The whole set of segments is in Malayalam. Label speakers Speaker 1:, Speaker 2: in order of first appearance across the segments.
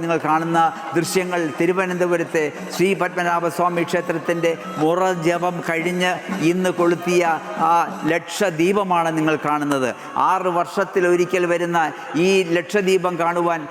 Speaker 1: നിങ്ങൾ കാണുന്ന ദൃശ്യങ്ങൾ തിരുവനന്തപുരത്തെ ശ്രീ പത്മനാഭസ്വാമി ക്ഷേത്രത്തിൻ്റെ മുറ ജപം കഴിഞ്ഞ് ഇന്ന് കൊളുത്തിയ ആ ലക്ഷദീപമാണ് നിങ്ങൾ കാണുന്നത്. 6 വർഷത്തിലൊരിക്കൽ വരുന്ന ഈ ലക്ഷദീപം കാണുവാൻ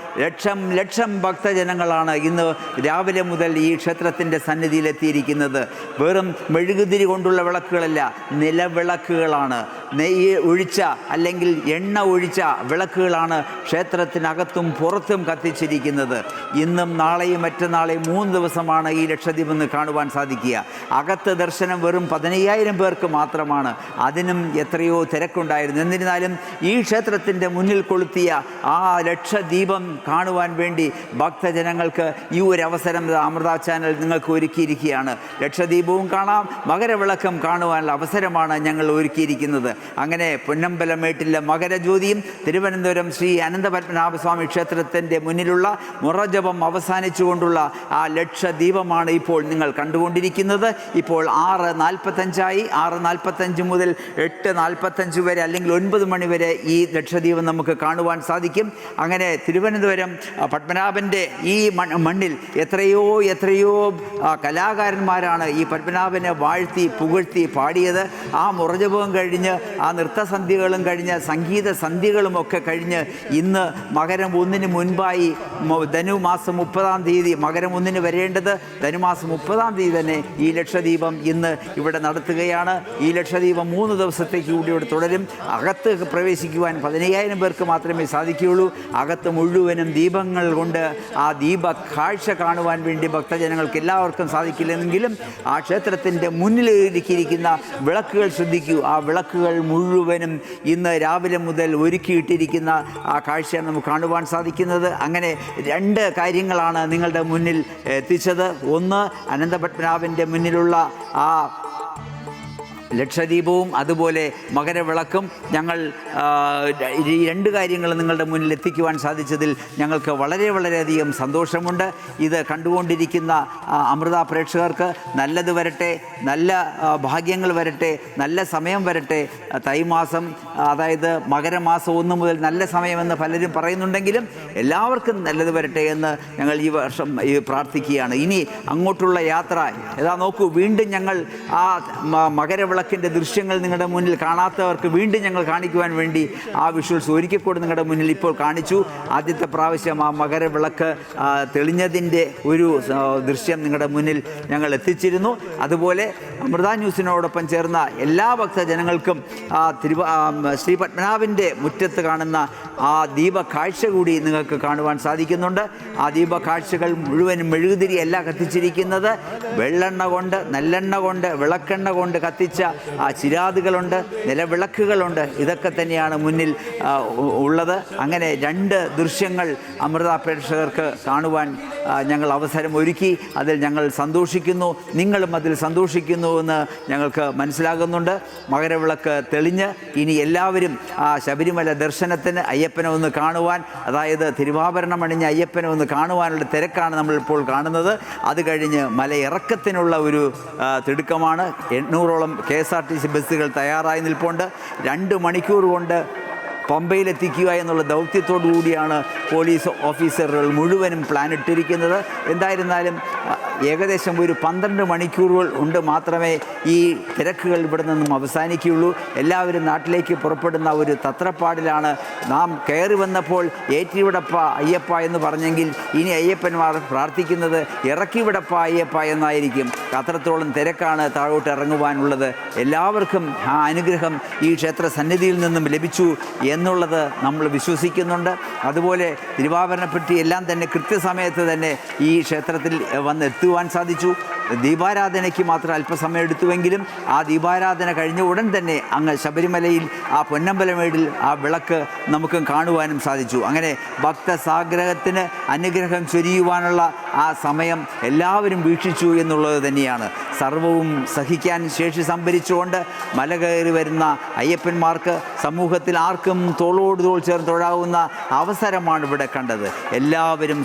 Speaker 1: ലക്ഷം ഭക്തജനങ്ങളാണ് ഇന്ന് രാവിലെ മുതൽ ഈ ക്ഷേത്രത്തിൻ്റെ സന്നിധിയിലെത്തിയിരിക്കുന്നത്. വെറും മെഴുകുതിരി കൊണ്ടുള്ള വിളക്കുകളല്ല, നിലവിളക്കുകളാണ്. നെയ്യ് ഒഴിച്ച അല്ലെങ്കിൽ എണ്ണ ഒഴിച്ച വിളക്കുകളാണ് ക്ഷേത്രത്തിനകത്തും പുറത്തും കത്തിച്ചിരിക്കുന്നത്. ഇന്നും നാളെയും മറ്റന്നാളെയും 3 ദിവസമാണ് ഈ ലക്ഷദ്വീപ് കാണുവാൻ സാധിക്കുക. അകത്ത് ദർശനം വെറും 15,000 പേർക്ക് മാത്രമാണ്. അതിനും എത്രയോ തിരക്കുണ്ടായിരുന്നു. എന്നിരുന്നാലും ഈ ക്ഷേത്രത്തിൻ്റെ മുന്നിൽ കൊളുത്തിയ ആ ലക്ഷദീപം കാണുവാൻ വേണ്ടി ഭക്തജനങ്ങൾക്ക് ഈ ഒരു അവസരം അമൃത ചാനൽ നിങ്ങൾക്ക് ഒരുക്കിയിരിക്കുകയാണ്. ലക്ഷദീപവും കാണാം, മകരവിളക്കം കാണുവാനുള്ള അവസരമാണ് ഞങ്ങൾ ഒരുക്കിയിരിക്കുന്നത്. അങ്ങനെ പൊന്നമ്പലമേട്ടിലെ മകരജ്യോതിയും തിരുവനന്തപുരം ശ്രീ അനന്തപത്മനാഭസ്വാമി ക്ഷേത്രത്തിൻ്റെ മുന്നിലുള്ള മുറജപം അവസാനിച്ചുകൊണ്ടുള്ള ആ ലക്ഷദീപമാണ് ഇപ്പോൾ നിങ്ങൾ കണ്ടുകൊണ്ടിരിക്കുന്നത്. ഇപ്പോൾ 6:45 6:45 മുതൽ 8:45 വരെ അല്ലെങ്കിൽ 9 മണി വരെ ഈ ലക്ഷദീപം നമുക്ക് കാണുവാൻ സാധിക്കും. അങ്ങനെ തിരുവനന്തപുരം പത്മനാഭൻ്റെ ഈ മണ്ണിൽ എത്രയോ കലാകാരന്മാരാണ് ഈ പത്മനാഭനെ വാഴ്ത്തി പുകഴ്ത്തി പാടിയത്. ആ മുറജപവും കഴിഞ്ഞ് ആ നൃത്തസന്ധ്യകളും കഴിഞ്ഞ് സംഗീത സന്ധ്യകളുമൊക്കെ കഴിഞ്ഞ് ഇന്ന് മകരം 1-ന് മുൻപായി ധനുമാസം 30-ാം തീയതി മകരം 1-ന് വരേണ്ടത് ധനുമാസം 30-ാം തീയതി തന്നെ ഈ ലക്ഷദീപം ഇന്ന് ഇവിടെ നടത്തുകയാണ്. ഈ ലക്ഷദീപം 3 ദിവസത്തേക്ക് കൂടി ഇവിടെ തുടരും. അകത്ത് പ്രവേശിക്കുവാൻ 15,000 പേർക്ക് മാത്രമേ സാധിക്കുകയുള്ളൂ. അകത്ത് മുഴുവനും ദീപങ്ങൾ കൊണ്ട് ആ ദീപ കാഴ്ച കാണുവാൻ വേണ്ടി ഭക്തജനങ്ങൾക്ക് എല്ലാവർക്കും സാധിക്കില്ലെങ്കിലും ആ ക്ഷേത്രത്തിൻ്റെ മുന്നിൽ ഒരുക്കിയിരിക്കുന്ന വിളക്കുകൾ ശ്രദ്ധിക്കൂ. ആ വിളക്കുകൾ മുഴുവനും ഇന്ന് രാവിലെ മുതൽ ഒരുക്കിയിട്ടിരിക്കുന്ന ആ കാഴ്ചയാണ് നമുക്ക് കാണുവാൻ സാധിക്കുന്നത്. അങ്ങനെ 2 കാര്യങ്ങളാണ് നിങ്ങളുടെ മുന്നിൽ എത്തിച്ചത്. ഒന്ന്, അനന്തപത്മനാഭൻ്റെ മുന്നിലുള്ള ആ ലക്ഷദീപവും അതുപോലെ മകരവിളക്കും. ഞങ്ങൾ ഈ 2 കാര്യങ്ങൾ നിങ്ങളുടെ മുന്നിൽ എത്തിക്കുവാൻ സാധിച്ചതിൽ ഞങ്ങൾക്ക് വളരെയധികം സന്തോഷമുണ്ട്. ഇത് കണ്ടുകൊണ്ടിരിക്കുന്ന അമൃത പ്രേക്ഷകർക്ക് നല്ലത് വരട്ടെ, നല്ല ഭാഗ്യങ്ങൾ വരട്ടെ, നല്ല സമയം വരട്ടെ. തൈമാസം, അതായത് മകരമാസം 1 മുതൽ നല്ല സമയമെന്ന് പലരും പറയുന്നുണ്ടെങ്കിലും എല്ലാവർക്കും നല്ലത് വരട്ടെ എന്ന് ഞങ്ങൾ ഈ വർഷം പ്രാർത്ഥിക്കുകയാണ്. ഇനി അങ്ങോട്ടുള്ള യാത്ര നോക്കൂ. വീണ്ടും ഞങ്ങൾ ആ മകരവിളക്കിൻ്റെ ദൃശ്യങ്ങൾ നിങ്ങളുടെ മുന്നിൽ കാണാത്തവർക്ക് വീണ്ടും ഞങ്ങൾ കാണിക്കുവാൻ വേണ്ടി ആ വിഷ്വൽസ് ഒരിക്കൽ നിങ്ങളുടെ മുന്നിൽ ഇപ്പോൾ കാണിച്ചു. ആദ്യത്തെ പ്രാവശ്യം ആ മകരവിളക്ക് തെളിഞ്ഞതിൻ്റെ ഒരു ദൃശ്യം നിങ്ങളുടെ മുന്നിൽ ഞങ്ങൾ എത്തിച്ചിരുന്നു. അതുപോലെ അമൃത ന്യൂസിനോടൊപ്പം ചേർന്ന എല്ലാ ഭക്തജനങ്ങൾക്കും ശ്രീ പത്മനാഭൻ്റെ മുറ്റത്ത് കാണുന്ന ആ ദീപകാഴ്ച കൂടി നിങ്ങൾക്ക് കാണുവാൻ സാധിക്കുന്നുണ്ട്. ആ ദീപകാഴ്ചകൾ മുഴുവനും മെഴുകുതിരിയല്ല കത്തിച്ചിരിക്കുന്നത്, വെള്ളെണ്ണ കൊണ്ട്, നല്ലെണ്ണ കൊണ്ട്, വിളക്കെണ്ണ കൊണ്ട് കത്തിച്ച ആ ചിരാതുകളുണ്ട്, നിലവിളക്കുകളുണ്ട്. ഇതൊക്കെ തന്നെയാണ് മുന്നിൽ ഉള്ളത്. അങ്ങനെ 2 ദൃശ്യങ്ങൾ അമൃത പ്രേക്ഷകർക്ക് കാണുവാൻ ഞങ്ങൾ അവസരം ഒരുക്കി. അതിൽ ഞങ്ങൾ സന്തോഷിക്കുന്നു, നിങ്ങളും അതിൽ സന്തോഷിക്കുന്നുവെന്ന് ഞങ്ങൾക്ക് മനസ്സിലാകുന്നുണ്ട്. മകരവിളക്ക് തെളിഞ്ഞ് ഇനി എല്ലാവരും ആ ശബരിമല ദർശനത്തിന് അയ്യപ്പനെ ഒന്ന് കാണുവാൻ, അതായത് തിരുവാഭരണം അണിഞ്ഞ അയ്യപ്പനെ ഒന്ന് കാണുവാനുള്ള തിരക്കാണ് നമ്മളിപ്പോൾ കാണുന്നത്. അത് കഴിഞ്ഞ് മലയിറക്കത്തിനുള്ള ഒരു തിടുക്കമാണ്. 800ഓളം KSRTC ബസ്സുകൾ തയ്യാറായി നിൽപ്പുണ്ട്. 2 മണിക്കൂർ കൊണ്ട് പമ്പയിലെത്തിക്കുക എന്നുള്ള ദൗത്യത്തോടു കൂടിയാണ് പോലീസ് ഓഫീസറുകൾ മുഴുവനും പ്ലാൻ ഇട്ടിരിക്കുന്നത്. എന്തായിരുന്നാലും ഏകദേശം ഒരു 12 മണിക്കൂറുകൾ ഉണ്ട് മാത്രമേ ഈ തിരക്കുകൾ ഇവിടെ നിന്നും അവസാനിക്കുകയുള്ളൂ. എല്ലാവരും നാട്ടിലേക്ക് പുറപ്പെടുന്ന ഒരു തത്രപ്പാടിലാണ്. നാം കയറി വന്നപ്പോൾ ഏറ്റിവിടപ്പ അയ്യപ്പ എന്ന് പറഞ്ഞെങ്കിൽ ഇനി അയ്യപ്പന്മാർ പ്രാർത്ഥിക്കുന്നത് ഇറക്കിവിടപ്പ അയ്യപ്പ എന്നായിരിക്കും. അത്രത്തോളം തിരക്കാണ് താഴോട്ട് ഇറങ്ങുവാനുള്ളത്. എല്ലാവർക്കും ആ അനുഗ്രഹം ഈ ക്ഷേത്ര സന്നിധിയിൽ നിന്നും ലഭിച്ചു എന്നുള്ളത് നമ്മൾ വിശ്വസിക്കുന്നുണ്ട്. അതുപോലെ തിരുവാഭരണപ്പെട്ടി എല്ലാം തന്നെ കൃത്യസമയത്ത് തന്നെ ഈ ക്ഷേത്രത്തിൽ വന്നെത്തുവാൻ സാധിച്ചു. ദീപാരാധനയ്ക്ക് മാത്രം അല്പസമയം എടുത്തുവെങ്കിലും ആ ദീപാരാധന കഴിഞ്ഞ ഉടൻ തന്നെ അങ്ങ് ശബരിമലയിൽ ആ പൊന്നമ്പലമേടിൽ ആ വിളക്ക് നമുക്ക് കാണുവാനും സാധിച്ചു. അങ്ങനെ ഭക്തസാഗ്രഹത്തിന് അനുഗ്രഹം ചൊരിയുവാനുള്ള ആ സമയം എല്ലാവരും വീക്ഷിച്ചു എന്നുള്ളത് തന്നെയാണ്. സർവവും സഹിക്കാൻ ശേഷി സംഭരിച്ചുകൊണ്ട് മല കയറി വരുന്ന അയ്യപ്പന്മാർക്ക് സമൂഹത്തിൽ ആർക്കും തോളോട് തോൾ ചേർന്ന് തൊഴാവുന്ന അവസരമാണ് ഇവിടെ കണ്ടത്. എല്ലാവരും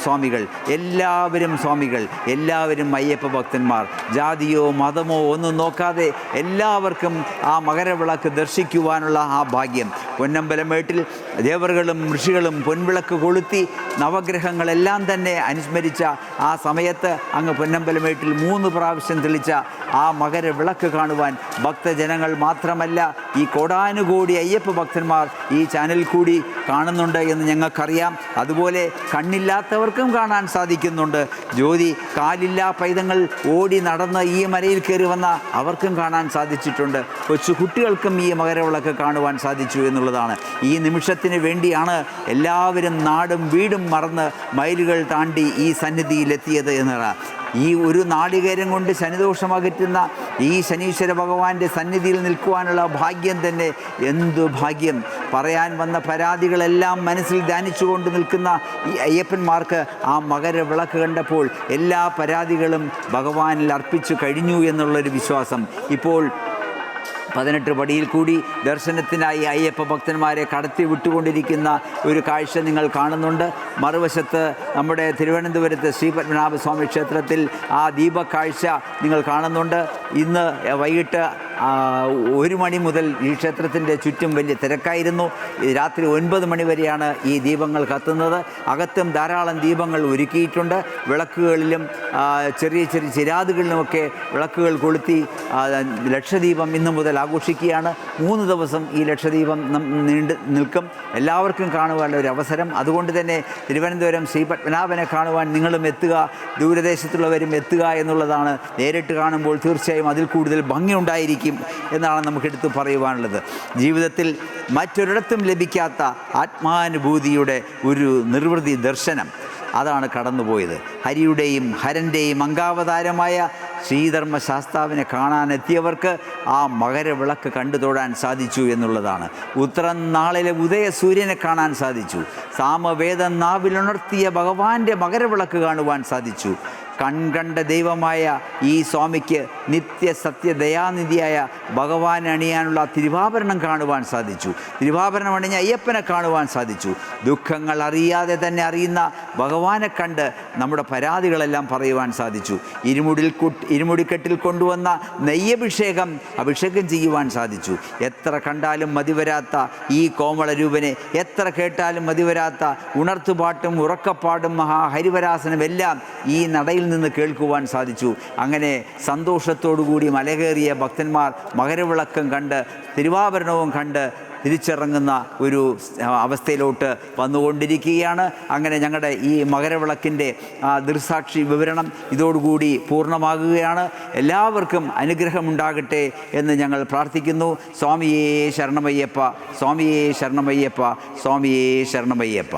Speaker 1: സ്വാമികൾ, എല്ലാവരും അയ്യപ്പ ഭക്തന്മാർ. ജാതിയോ മതമോ ഒന്നും നോക്കാതെ എല്ലാവർക്കും ആ മകരവിളക്ക് ദർശിക്കുവാനുള്ള ആ ഭാഗ്യം. പൊന്നമ്പലമേട്ടിൽ ദേവറുകളും ഋഷികളും പൊൻവിളക്ക് കൊളുത്തി നവഗ്രഹങ്ങളെല്ലാം തന്നെ അനുസ്മരിച്ച ആ സമയത്ത് അങ്ങ് പൊന്നമ്പലമേട്ടിൽ 3 പ്രാവശ്യം തെളിച്ച ആ മകരവിളക്ക് കാണുവാൻ ഭക്തജനങ്ങൾ മാത്രമല്ല ഈ കോടാനുകോടി അയ്യപ്പ ഭക്തന്മാർ ഈ ചാനൽ കൂടി കാണുന്നുണ്ട് എന്ന് ഞങ്ങൾക്കറിയാം. അതുപോലെ കണ്ണില്ലാത്തവർക്കും കാണാൻ സാധിക്കുന്നുണ്ട്. ജ്യോതി കാലില്ലാ പൈതങ്ങൾ ഓടി നടന്ന് ഈ മലയിൽ കയറി വന്ന അവർക്കും കാണാൻ സാധിച്ചിട്ടുണ്ട്. കൊച്ചു കുട്ടികൾക്കും ഈ മകരവിളക്ക് കാണുവാൻ സാധിച്ചു എന്നുള്ളതാണ്. ഈ നിമിഷത്തിന് വേണ്ടിയാണ് എല്ലാവരും നാടും വീടും മറന്ന് മൈലുകൾ താണ്ടി ഈ സന്നിധിയിലെത്തിയത് എന്നാണ്. ഈ ഒരു നാളികേരം കൊണ്ട് ശനിദോഷം അകറ്റുന്ന ഈ ശനീശ്വര ഭഗവാന്റെ സന്നിധിയിൽ നിൽക്കുവാനുള്ള ഭാഗ്യം തന്നെ എന്തു ഭാഗ്യം! പറയാൻ വന്ന പരാതികളെല്ലാം മനസ്സിൽ ധ്യാനിച്ചുകൊണ്ട് നിൽക്കുന്ന ഈ അയ്യപ്പന്മാർക്ക് ആ മകരവിളക്ക് കണ്ടപ്പോൾ എല്ലാ പരാതികളും ഭഗവാനിൽ അർപ്പിച്ചു കഴിഞ്ഞു എന്നുള്ളൊരു വിശ്വാസം. ഇപ്പോൾ 18 പടിയിൽ കൂടി ദർശനത്തിനായി അയ്യപ്പ ഭക്തന്മാരെ കടത്തി വിട്ടുകൊണ്ടിരിക്കുന്ന ഒരു കാഴ്ച നിങ്ങൾ കാണുന്നുണ്ട്. മറുവശത്ത് നമ്മുടെ തിരുവനന്തപുരത്ത് ശ്രീ പത്മനാഭസ്വാമി ക്ഷേത്രത്തിൽ ആ ദീപക്കാഴ്ച നിങ്ങൾ കാണുന്നുണ്ട്. ഇന്ന് വൈകിട്ട് 1 മണി മുതൽ ഈ ക്ഷേത്രത്തിൻ്റെ ചുറ്റും വലിയ തിരക്കായിരുന്നു. രാത്രി 9 മണി വരെയാണ് ഈ ദീപങ്ങൾ കത്തുന്നത്. അകത്തും ധാരാളം ദീപങ്ങൾ ഒരുക്കിയിട്ടുണ്ട്. വിളക്കുകളിലും ചെറിയ ചെറിയ ചിരാതുകളിലുമൊക്കെ വിളക്കുകൾ കൊളുത്തി ലക്ഷദീപം ഇന്നു മുതൽ ആഘോഷിക്കുകയാണ്. 3 ദിവസം ഈ ലക്ഷദീപം നീണ്ടു നിൽക്കും. എല്ലാവർക്കും കാണുവാനുള്ള ഒരു അവസരം. അതുകൊണ്ട് തന്നെ തിരുവനന്തപുരം ശ്രീ പത്മനാഭനെ കാണുവാൻ നിങ്ങളും എത്തുക, ദൂരദേശത്തുള്ളവരും എത്തുക എന്നുള്ളതാണ്. നേരിട്ട് കാണുമ്പോൾ തീർച്ചയായും അതിൽ കൂടുതൽ ഭംഗിയുണ്ടായിരിക്കും എന്നാണ് നമുക്കെടുത്ത് പറയുവാനുള്ളത്. ജീവിതത്തിൽ മറ്റൊരിടത്തും ലഭിക്കാത്ത ആത്മാനുഭൂതിയുടെ ഒരു നിർവൃതി ദർശനം അതാണ് കടന്നുപോയത്. ഹരിയുടെയും ഹരൻ്റെയും അംഗാവതാരമായ ശ്രീധർമ്മശാസ്താവിനെ കാണാനെത്തിയവർക്ക് ആ മകരവിളക്ക് കണ്ടു തൊഴാൻ സാധിച്ചു എന്നുള്ളതാണ്. ഉത്തരം നാളിലെ ഉദയസൂര്യനെ കാണാൻ സാധിച്ചു. സാമവേദം നാവിലുണർത്തിയ ഭഗവാന്റെ മകരവിളക്ക് കാണുവാൻ സാധിച്ചു. കൺകണ്ട ദൈവമായ ഈ സ്വാമിക്ക് നിത്യസത്യ ദയാനിധിയായ ഭഗവാനെ അണിയാനുള്ള തിരുവാഭരണം കാണുവാൻ സാധിച്ചു. തിരുവാഭരണം അണിഞ്ഞ അയ്യപ്പനെ കാണുവാൻ സാധിച്ചു. ദുഃഖങ്ങൾ അറിയാതെ തന്നെ അറിയുന്ന ഭഗവാനെ കണ്ട് നമ്മുടെ പരാതികളെല്ലാം പറയുവാൻ സാധിച്ചു. ഇരുമുടിക്കെട്ടിൽ കൊണ്ടുവന്ന നെയ്യഭിഷേകം ചെയ്യുവാൻ സാധിച്ചു. എത്ര കണ്ടാലും മതിവരാത്ത ഈ കോമളരൂപനെ, എത്ര കേട്ടാലും മതിവരാത്ത ഉണർത്തുപാട്ടും ഉറക്കപ്പാടും മഹാഹരിവരാസനമെല്ലാം ഈ നടയിൽ നിന്ന് കേൾക്കുവാൻ സാധിച്ചു. അങ്ങനെ സന്തോഷത്തോടുകൂടി മലകേറിയ ഭക്തന്മാർ മകരവിളക്കം കണ്ട് തിരുവാഭരണവും കണ്ട് തിരിച്ചിറങ്ങുന്ന ഒരു അവസ്ഥയിലോട്ട് വന്നുകൊണ്ടിരിക്കുകയാണ്. അങ്ങനെ ഞങ്ങളുടെ ഈ മകരവിളക്കിൻ്റെ ദൃക്സാക്ഷി വിവരണം ഇതോടുകൂടി പൂർണ്ണമാകുകയാണ്. എല്ലാവർക്കും അനുഗ്രഹമുണ്ടാകട്ടെ എന്ന് ഞങ്ങൾ പ്രാർത്ഥിക്കുന്നു. സ്വാമിയേ ശരണമയ്യപ്പ, സ്വാമിയേ ശരണമയ്യപ്പ, സ്വാമിയേ ശരണമയ്യപ്പ.